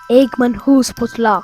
ایک منحوس پتلا۔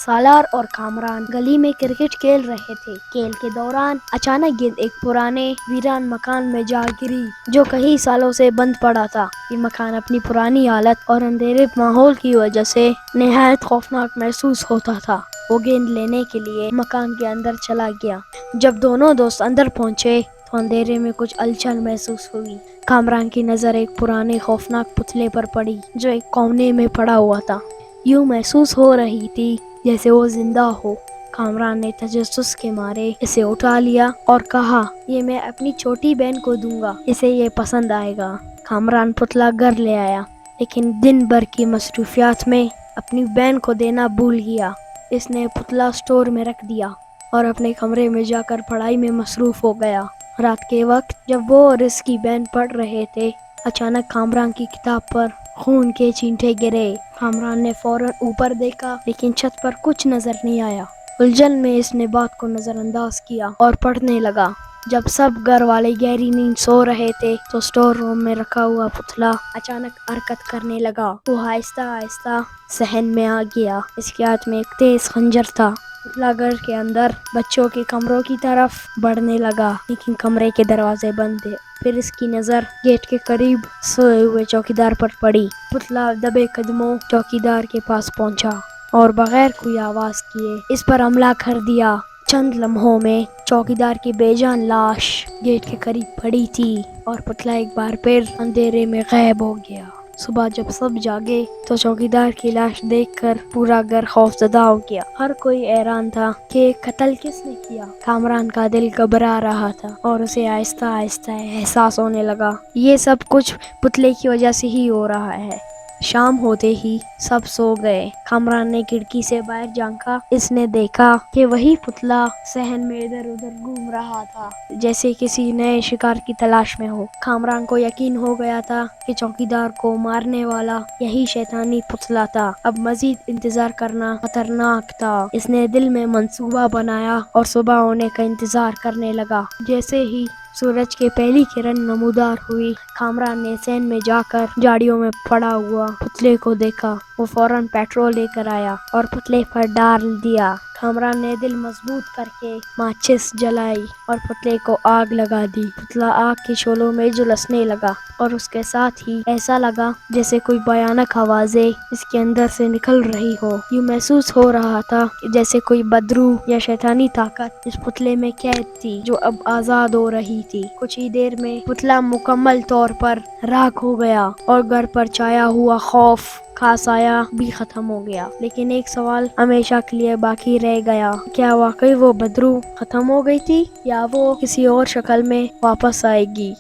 سالار اور کامران گلی میں کرکٹ کھیل رہے تھے۔ کھیل کے دوران اچانک گیند ایک پرانے ویران مکان میں جا گری جو کئی سالوں سے بند پڑا تھا۔ یہ مکان اپنی پرانی حالت اور اندھیرے ماحول کی وجہ سے نہایت خوفناک محسوس ہوتا تھا۔ وہ گیند لینے کے لیے مکان کے اندر چلا گیا۔ جب دونوں دوست اندر پہنچے تو اندھیرے میں کچھ ہلچل محسوس ہوئی۔ کامران کی نظر ایک پرانے خوفناک پتلے پر پڑی جو ایک کونے میں پڑا ہوا تھا۔ یوں محسوس ہو رہی تھی جیسے وہ زندہ ہو۔ کامران نے تجسس کے مارے اسے اٹھا لیا اور کہا، یہ میں اپنی چھوٹی بہن کو دوں گا، اسے یہ پسند آئے گا۔ کامران پتلا گھر لے آیا لیکن دن بھر کی مصروفیات میں اپنی بہن کو دینا بھول گیا۔ اس نے پتلا اسٹور میں رکھ دیا اور اپنے کمرے میں جا کر پڑھائی میں مصروف ہو گیا۔ رات کے وقت جب وہ اور اس کی بہن پڑھ رہے تھے، اچانک کامران کی کتاب پر خون کے چھینٹے گرے۔ کامران نے فوراً اوپر دیکھا لیکن چھت پر کچھ نظر نہیں آیا۔ الجھن میں اس نے بات کو نظر انداز کیا اور پڑھنے لگا۔ جب سب گھر والے گہری نیند سو رہے تھے تو اسٹور روم میں رکھا ہوا پتلا اچانک حرکت کرنے لگا۔ وہ آہستہ آہستہ صحن میں آ گیا۔ اس کے ہاتھ میں ایک تیز خنجر تھا۔ پتلا گھر کے اندر بچوں کے کمروں کی طرف بڑھنے لگا لیکن کمرے کے دروازے بند تھے۔ پھر اس کی نظر گیٹ کے قریب سوئے ہوئے چوکیدار پر پڑی۔ پتلا دبے قدموں چوکیدار کے پاس پہنچا اور بغیر کوئی آواز کیے اس پر حملہ کر دیا۔ چند لمحوں میں چوکیدار کی بے جان لاش گیٹ کے قریب پڑی تھی اور پتلا ایک بار پھر اندھیرے میں غائب ہو گیا۔ صبح جب سب جاگے تو چوکیدار کی لاش دیکھ کر پورا گھر خوفزدہ ہو گیا۔ ہر کوئی حیران تھا کہ یہ قتل کس نے کیا۔ کامران کا دل گھبرا رہا تھا اور اسے آہستہ آہستہ احساس ہونے لگا یہ سب کچھ پتلے کی وجہ سے ہی ہو رہا ہے۔ شام ہوتے ہی سب سو گئے۔ کامران نے کھڑکی سے باہر جھانکا۔ اس نے دیکھا کہ وہی پتلا صحن میں ادھر ادھر گھوم رہا تھا جیسے کسی نئے شکار کی تلاش میں ہو۔ کامران کو یقین ہو گیا تھا کہ چوکیدار کو مارنے والا یہی شیطانی پتلا تھا۔ اب مزید انتظار کرنا خطرناک تھا۔ اس نے دل میں منصوبہ بنایا اور صبح ہونے کا انتظار کرنے لگا۔ جیسے ہی سورج کی پہلی کرن نمودار ہوئی، کامران نے صحن میں جا کر جھاڑیوں میں پڑا ہوا پتلے کو دیکھا۔ وہ فوراً پیٹرول لے کر آیا اور پتلے پر ڈال دیا۔ کامران نے دل مضبوط کر کے ماچس جلائی اور پتلے کو آگ لگا دی۔ پتلا آگ کے شعلوں میں جھلسنے لگا اور اس کے ساتھ ہی ایسا لگا جیسے کوئی بھیانک آوازیں اس کے اندر سے نکل رہی ہو۔ یوں محسوس ہو رہا تھا جیسے کوئی بدروح یا شیطانی طاقت اس پتلے میں قید تھی جو اب آزاد ہو رہی تھی۔ کچھ ہی دیر میں پتلا مکمل طور پر راکھ ہو گیا اور گھر پر چھایا ہوا خوف کا سایہ بھی ختم ہو گیا۔ لیکن ایک سوال ہمیشہ کے لیے باقی رہ گیا، کیا واقعی وہ بدروح ختم ہو گئی تھی یا وہ کسی اور شکل میں واپس آئے گی؟